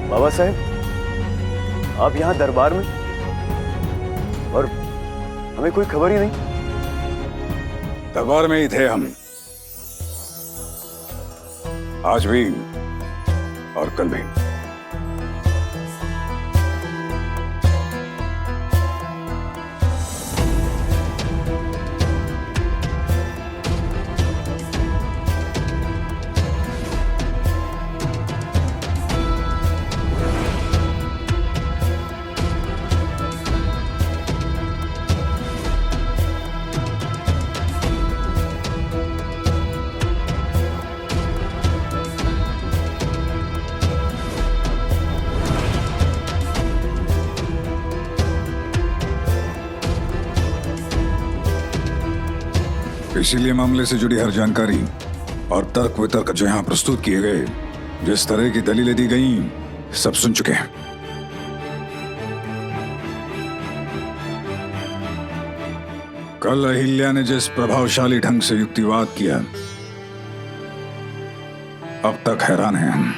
बाबा साहब, आप यहाँ दरबार में और हमें कोई खबर ही नहीं। दरबार में ही थे हम, आज भी और कल भी। इसीलिए मामले से जुड़ी हर जानकारी और तर्क वितर्क जो यहां प्रस्तुत किए गए, जिस तरह की दलीलें दी गई, सब सुन चुके हैं। कल अहिल्या ने जिस प्रभावशाली ढंग से युक्तिवाद किया, अब तक हैरान हैं हम।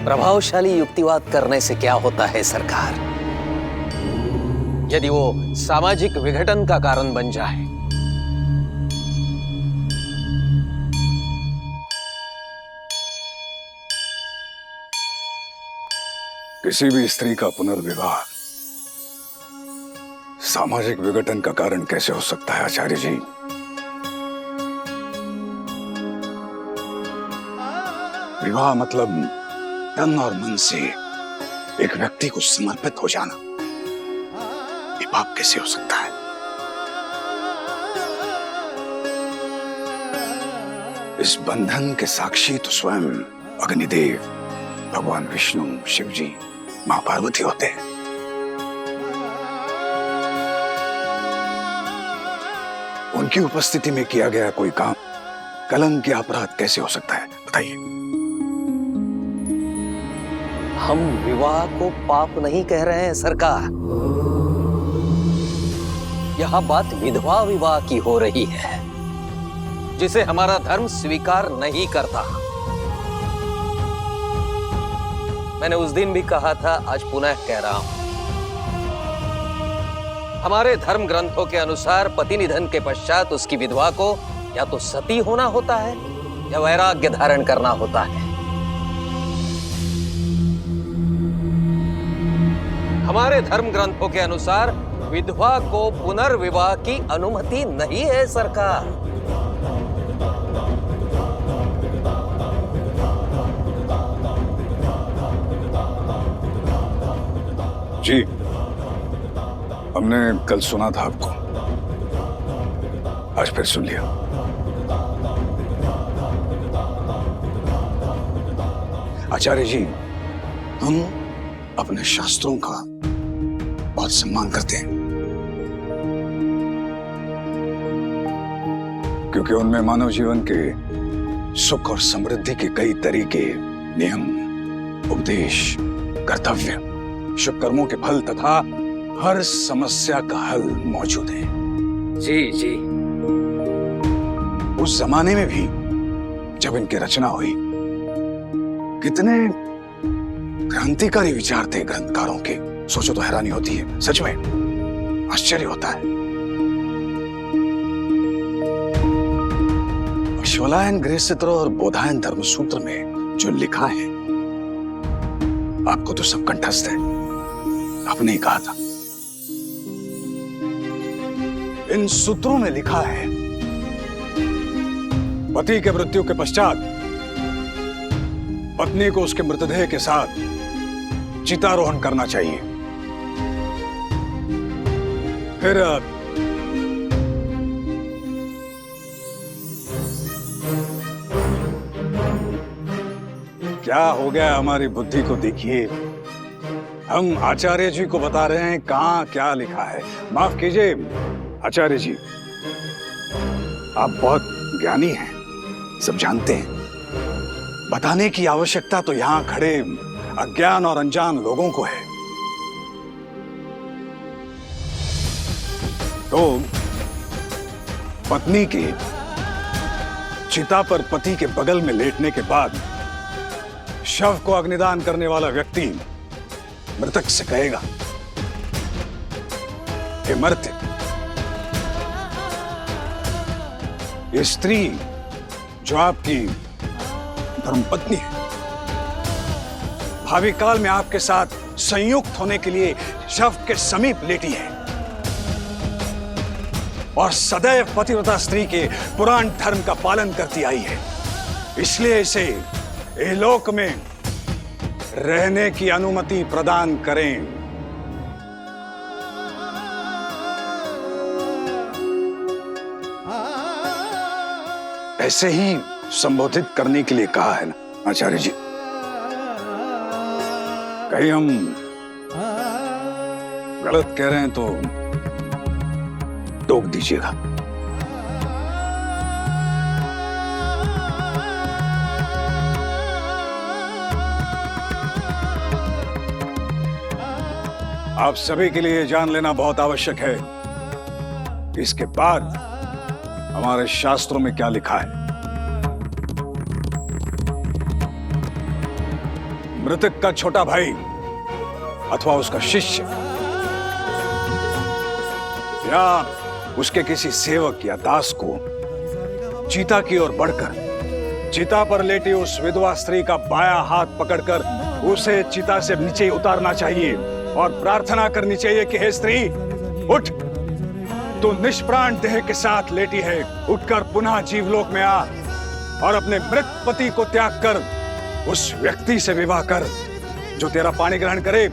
प्रभावशाली युक्तिवाद करने से क्या होता है सरकार, यदि वो सामाजिक विघटन का कारण बन जाए? किसी भी स्त्री का पुनर्विवाह सामाजिक विघटन का कारण कैसे हो सकता है आचार्य जी? विवाह मतलब तन और मन से एक व्यक्ति को समर्पित हो जाना। ये पाप कैसे हो सकता है? इस बंधन के साक्षी तो स्वयं अग्निदेव, भगवान विष्णु, शिव जी, मां पार्वती होते हैं। उनकी उपस्थिति में किया गया कोई काम कलंक या अपराध कैसे हो सकता है, बताइए। हम विवाह को पाप नहीं कह रहे हैं सरकार, यह बात विधवा विवाह की हो रही है, जिसे हमारा धर्म स्वीकार नहीं करता। मैंने उस दिन भी कहा था, आज पुनः कह रहा हूं, हमारे धर्म ग्रंथों के अनुसार पति निधन के पश्चात उसकी विधवा को या तो सती होना होता है या वैराग्य धारण करना होता है। हमारे धर्म ग्रंथों के अनुसार विधवा को पुनर्विवाह की अनुमति नहीं है सरकार। जी, हमने कल सुना था आपको, आज फिर सुन लिया। आचार्य जी, हम अपने शास्त्रों का बहुत सम्मान करते हैं, क्योंकि उनमें मानव जीवन के सुख और समृद्धि के कई तरीके, नियम, उपदेश, कर्तव्य, शुभ कर्मों के फल तथा हर समस्या का हल मौजूद है। जी जी। उस जमाने में भी जब इनकी रचना हुई, कितने क्रांतिकारी विचार थे ग्रंथकारों के, सोचो तो हैरानी होती है, सच में आश्चर्य होता है। अश्वलायन गृहसूत्र और बोधायन धर्मसूत्र में जो लिखा है, आपको तो सब कंठस्थ है, आपने ही कहा था। इन सूत्रों में लिखा है पति के मृत्यु के पश्चात पत्नी को उसके मृतदेह के साथ चितारोहण करना चाहिए। फिर क्या हो गया हमारी बुद्धि को देखिए। हम आचार्य जी को बता रहे हैं कहां क्या लिखा है। माफ कीजिए आचार्य जी, आप बहुत ज्ञानी हैं, सब जानते हैं। बताने की आवश्यकता तो यहां खड़े अज्ञान और अनजान लोगों को है। तो पत्नी के चिता पर पति के बगल में लेटने के बाद शव को अग्निदान करने वाला व्यक्ति मृतक से कहेगा, हे मर्त्य, ये स्त्री जो आपकी धर्मपत्नी है, भावी काल में आपके साथ संयुक्त होने के लिए शव के समीप लेटी है और सदैव पतिव्रता स्त्री के पुराण धर्म का पालन करती आई है, इसलिए इसे इहलोक में रहने की अनुमति प्रदान करें। ऐसे ही संबोधित करने के लिए कहा है ना आचार्य जी। कहीं हम गलत कह रहे हैं तो टोक दीजिएगा। आप सभी के लिए जान लेना बहुत आवश्यक है इसके बाद हमारे शास्त्रों में क्या लिखा है। मृतक का छोटा भाई अथवा उसका शिष्य या उसके किसी सेवक या दास को चीता की ओर बढ़कर चिता पर लेटी उस विधवा स्त्री का बायां हाथ पकड़कर उसे चिता से नीचे उतारना चाहिए और प्रार्थना करनी चाहिए कि हे स्त्री, उठ, तू निष्प्राण देह के साथ लेटी है, उठकर पुनः जीवलोक में आ और अपने मृत पति को त्याग कर उस व्यक्ति से विवाह कर जो तेरा पाणी ग्रहण करे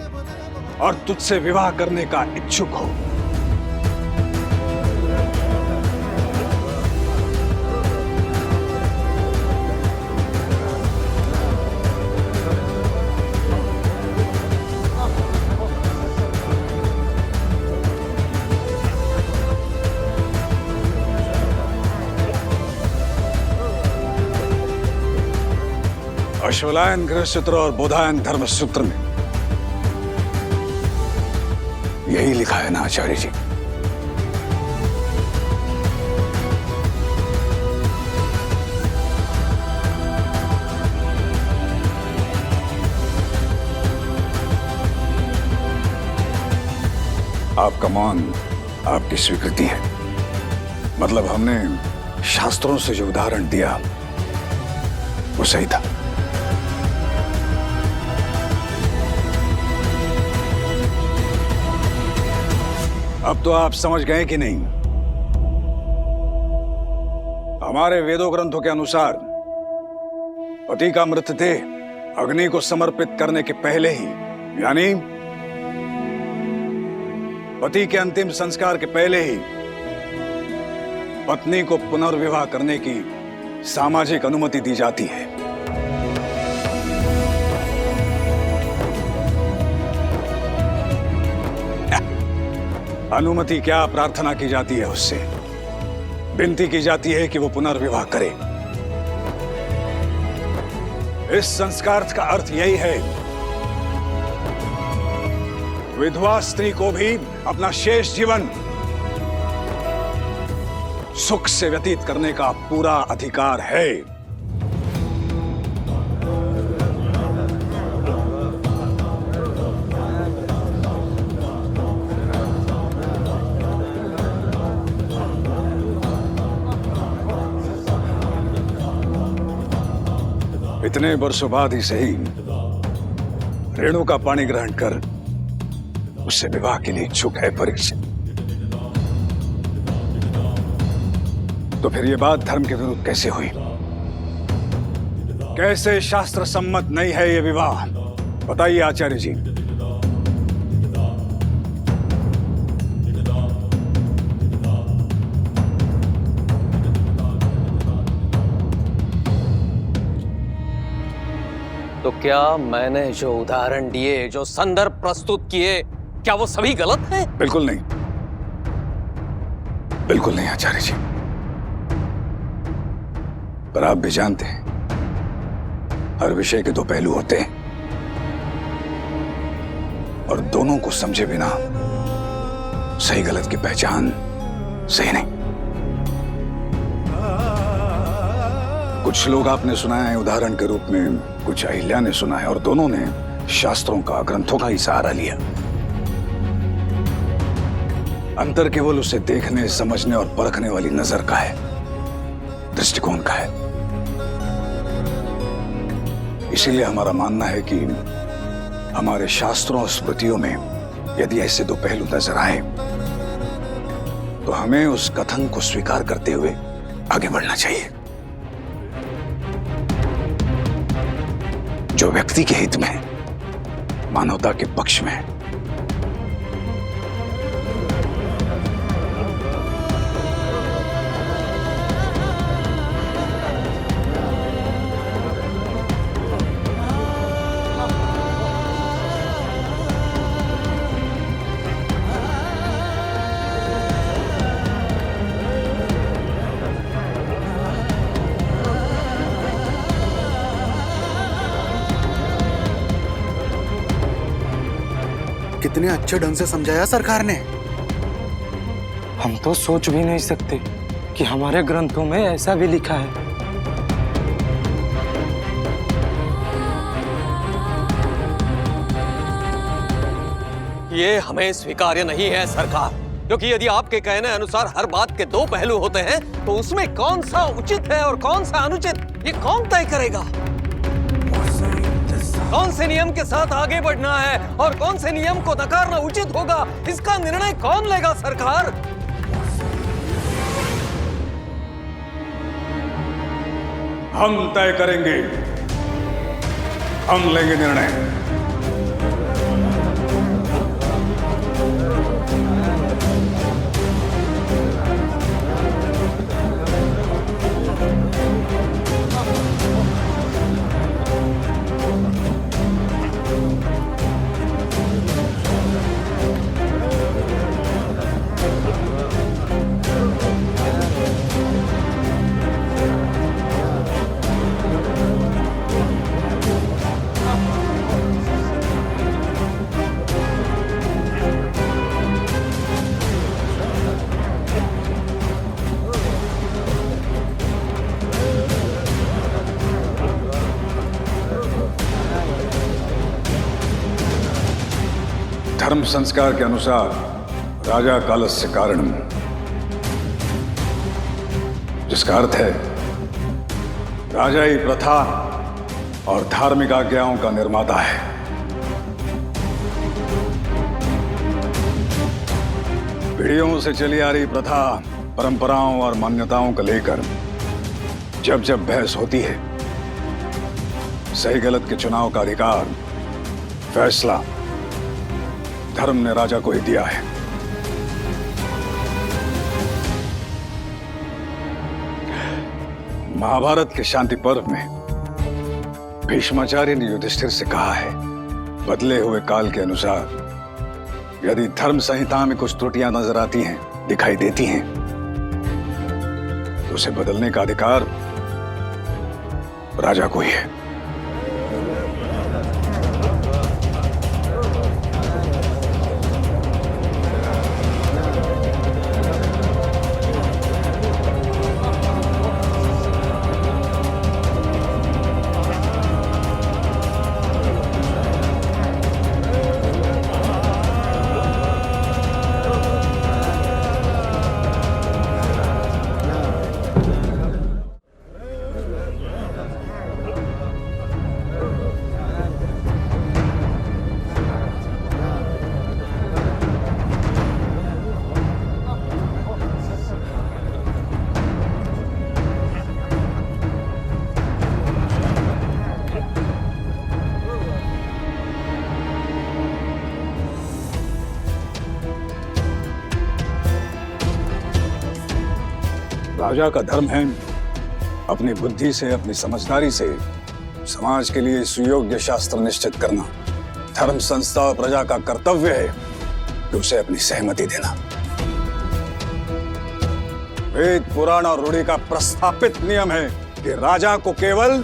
और तुझसे विवाह करने का इच्छुक हो। अश्वलायन गृह सूत्र और बोधायन धर्म सूत्र में यही लिखा है ना आचार्य जी। आपका मौन आपकी स्वीकृति है। मतलब हमने शास्त्रों से जो उदाहरण दिया वो सही था। अब तो आप समझ गए कि नहीं? हमारे वेदों ग्रंथों के अनुसार पति का मृतदेह अग्नि को समर्पित करने के पहले ही, यानी पति के अंतिम संस्कार के पहले ही पत्नी को पुनर्विवाह करने की सामाजिक अनुमति दी जाती है। अनुमति क्या, प्रार्थना की जाती है उससे, विनती की जाती है कि वो पुनर्विवाह करे। इस संस्कार का अर्थ यही है, विधवा स्त्री को भी अपना शेष जीवन सुख से व्यतीत करने का पूरा अधिकार है। इतने वर्षों बाद ही सही रेणु का पाणी ग्रहण कर उससे विवाह के लिए इच्छुक है परीक्षित। तो फिर ये बात धर्म के विरुद्ध कैसे हुई? कैसे शास्त्र सम्मत नहीं है ये विवाह, बताइए आचार्य जी। तो क्या मैंने जो उदाहरण दिए, जो संदर्भ प्रस्तुत किए, क्या वो सभी गलत हैं? बिल्कुल नहीं, बिल्कुल नहीं आचार्य जी। पर आप भी जानते हैं हर विषय के दो पहलू होते हैं और दोनों को समझे बिना सही गलत की पहचान सही नहीं। कुछ लोग आपने सुनाया है उदाहरण के रूप में, कुछ अहिल्या ने सुना है, और दोनों ने शास्त्रों का, ग्रंथों का ही सहारा लिया। अंतर केवल उसे देखने, समझने और परखने वाली नजर का है, दृष्टिकोण का है। इसीलिए हमारा मानना है कि हमारे शास्त्रों और स्मृतियों में यदि ऐसे दो पहलू नजर आए तो हमें उस कथन को स्वीकार करते हुए आगे बढ़ना चाहिए। जो व्यक्ति के हित में, मानवता के पक्ष में है। कितने अच्छे ढंग से समझाया सरकार ने। हम तो सोच भी नहीं सकते कि हमारे ग्रंथों में ऐसा भी लिखा है। ये हमें स्वीकार्य नहीं है सरकार, क्योंकि यदि आपके कहने अनुसार हर बात के दो पहलू होते हैं तो उसमें कौन सा उचित है और कौन सा अनुचित, ये कौन तय करेगा? कौन से नियम के साथ आगे बढ़ना है और कौन से नियम को नकारना उचित होगा, इसका निर्णय कौन लेगा सरकार? हम तय करेंगे, हम लेंगे निर्णय। धर्म संस्कार के अनुसार राजा कालस्य कारणम, जिसका अर्थ है राजा ही प्रथा और धार्मिक आज्ञाओं का निर्माता है। पीढ़ियों से चली आ रही प्रथा, परंपराओं और मान्यताओं को लेकर जब जब बहस होती है, सही गलत के चुनाव का अधिकार, फैसला धर्म ने राजा को ही दिया है। महाभारत के शांति पर्व में भीष्माचार्य ने युधिष्ठिर से कहा है, बदले हुए काल के अनुसार यदि धर्म संहिता में कुछ त्रुटियां नजर आती हैं, दिखाई देती हैं, तो उसे बदलने का अधिकार राजा को ही है। राजा का धर्म है अपनी बुद्धि से, अपनी समझदारी से समाज के लिए सुयोग्य शास्त्र निश्चित करना। धर्म संस्था और प्रजा का कर्तव्य है कि उसे अपनी सहमति देना। वेद पुराण और रूढ़ि का प्रस्थापित नियम है कि राजा को केवल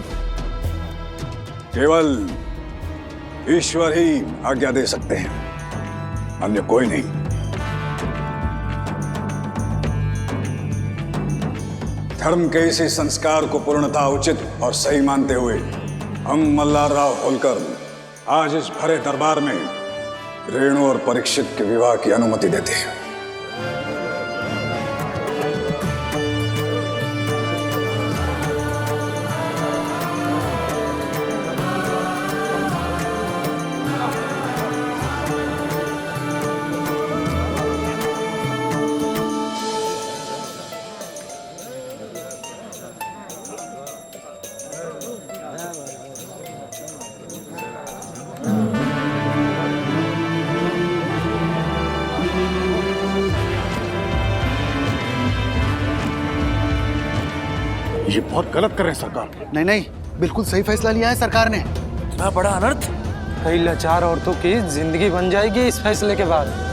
ईश्वर ही आज्ञा दे सकते हैं, अन्य कोई नहीं। धर्म के इसी संस्कार को पूर्णतः उचित और सही मानते हुए हम मल्हारराव होलकर आज इस भरे दरबार में रेणु और परीक्षित के विवाह की अनुमति देते हैं। ये बहुत गलत कर रहे हैं सरकार। नहीं नहीं, बिल्कुल सही फैसला लिया है सरकार ने। इतना बड़ा अनर्थ, कई लाचार औरतों की जिंदगी बन जाएगी इस फैसले के बाद।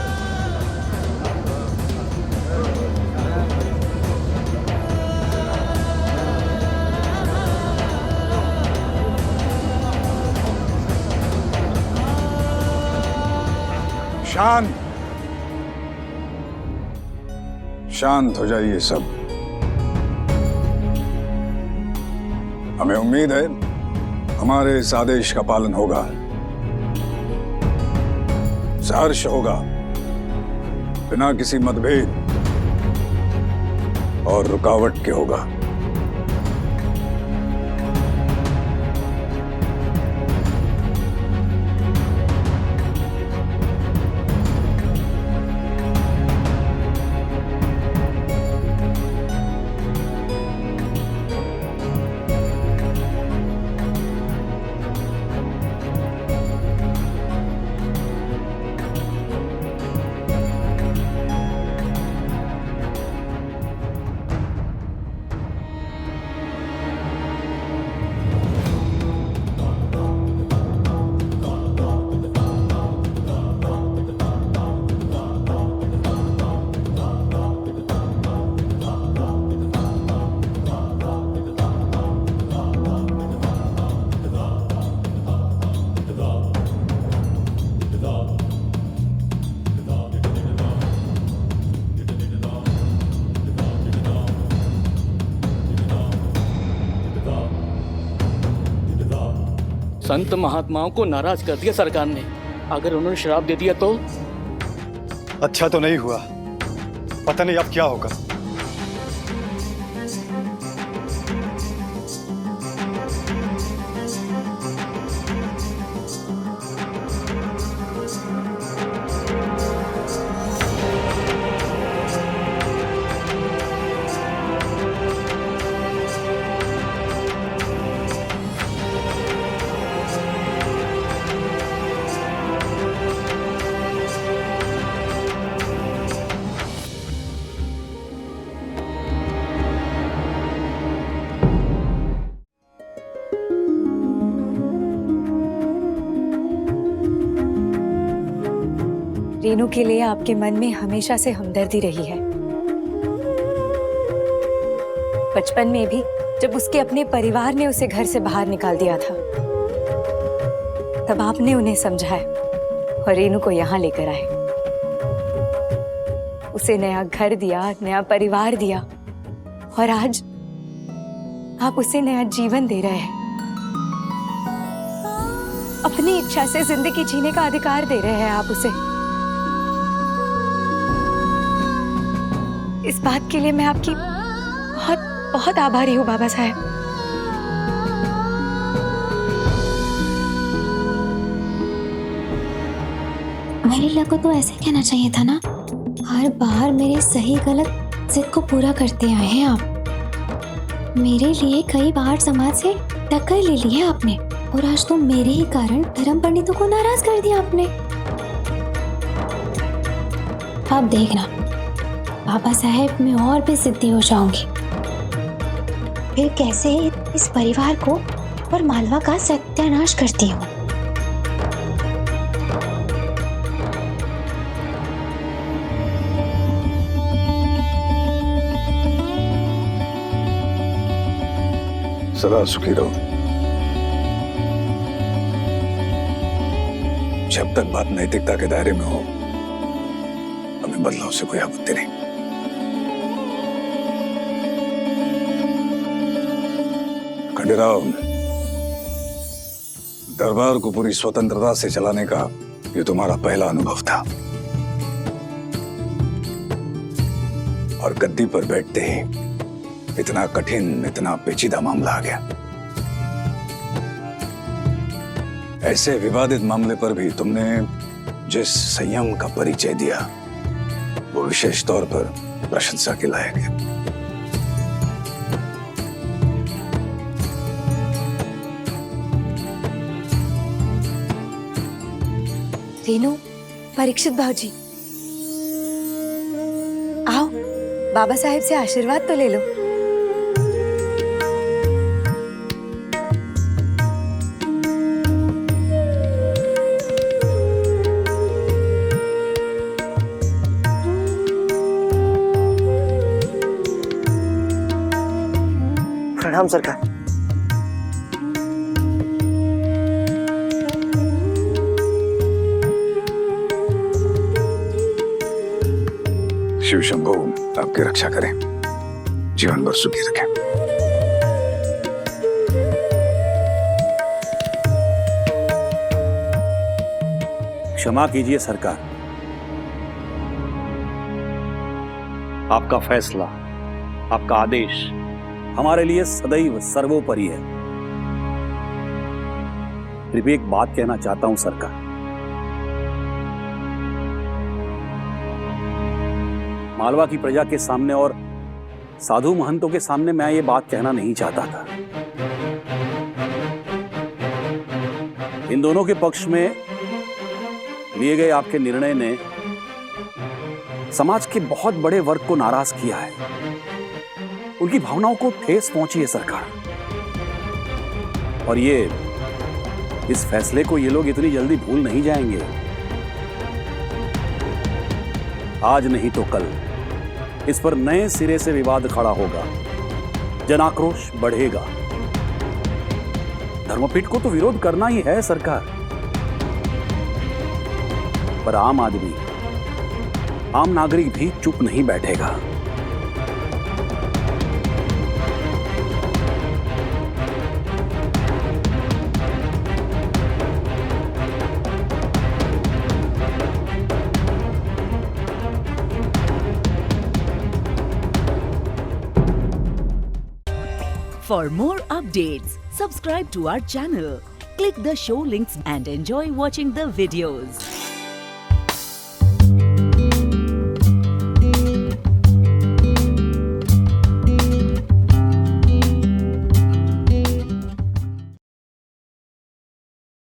शांत हो जाइए सब। हमें उम्मीद है हमारे इस आदेश का पालन होगा, सहर्ष होगा, बिना किसी मतभेद और रुकावट के होगा। संत महात्माओं को नाराज कर दिया सरकार ने। अगर उन्होंने शराब दे दिया तो? अच्छा तो नहीं हुआ, पता नहीं अब क्या होगा। रेनू के लिए आपके मन में हमेशा से हमदर्दी रही है। बचपन में भी जब उसके अपने परिवार ने उसे घर से बाहर निकाल दिया था, तब आपने उन्हें समझाया और रेनू को यहाँ लेकर आए। उसे नया घर दिया, नया परिवार दिया और आज आप उसे नया जीवन दे रहे हैं। अपनी इच्छा से जिंदगी जीने का अधिकार दे रहे हैं आप उसे। इस बात के लिए मैं आपकी बहुत बहुत आभारी हूँ बाबा साहब। मेरे को तो ऐसे कहना चाहिए था ना। हर बार मेरे सही गलत जिद को पूरा करते आए हैं आप। मेरे लिए कई बार समाज से टक्कर ले ली है आपने, और आज तो मेरे ही कारण धर्म पंडितों को नाराज कर दिया आपने। अब देखना बाबा साहेब मैं और भी जिद्दी हो जाऊंगी। फिर कैसे इस परिवार को और मालवा का सत्यानाश करती हूँ। सदा सुखी रहो। जब तक बात नैतिकता के दायरे में हो, हमें बदलाव से कोई आपत्ति नहीं। खंडेराव, दरबार को पूरी स्वतंत्रता से चलाने का ये तुम्हारा पहला अनुभव था, और गद्दी पर बैठते ही इतना कठिन, इतना पेचीदा मामला आ गया। ऐसे विवादित मामले पर भी तुमने जिस संयम का परिचय दिया, वो विशेष तौर पर प्रशंसा के लायक है। रेनू, परीक्षित भाजी, आओ, बाबा साहेब से आशीर्वाद तो ले लो। प्रणाम सरकार। शिव शंभू आपकी रक्षा करें, जीवन भर सुखी रखें। क्षमा कीजिए सरकार, आपका फैसला, आपका आदेश हमारे लिए सदैव सर्वोपरि है। फिर भी एक बात कहना चाहता हूं सरकार, मालवा की प्रजा के सामने और साधु महंतों के सामने मैं ये बात कहना नहीं चाहता था। इन दोनों के पक्ष में लिए गए आपके निर्णय ने समाज के बहुत बड़े वर्ग को नाराज किया है, उनकी भावनाओं को ठेस पहुंची है सरकार, और इस फैसले को ये लोग इतनी जल्दी भूल नहीं जाएंगे। आज नहीं तो कल इस पर नए सिरे से विवाद खड़ा होगा, जनाक्रोश बढ़ेगा। धर्मपीठ को तो विरोध करना ही है सरकार, पर आम आदमी, आम नागरिक भी चुप नहीं बैठेगा। For more updates, subscribe to our channel, click the show links and enjoy watching the videos.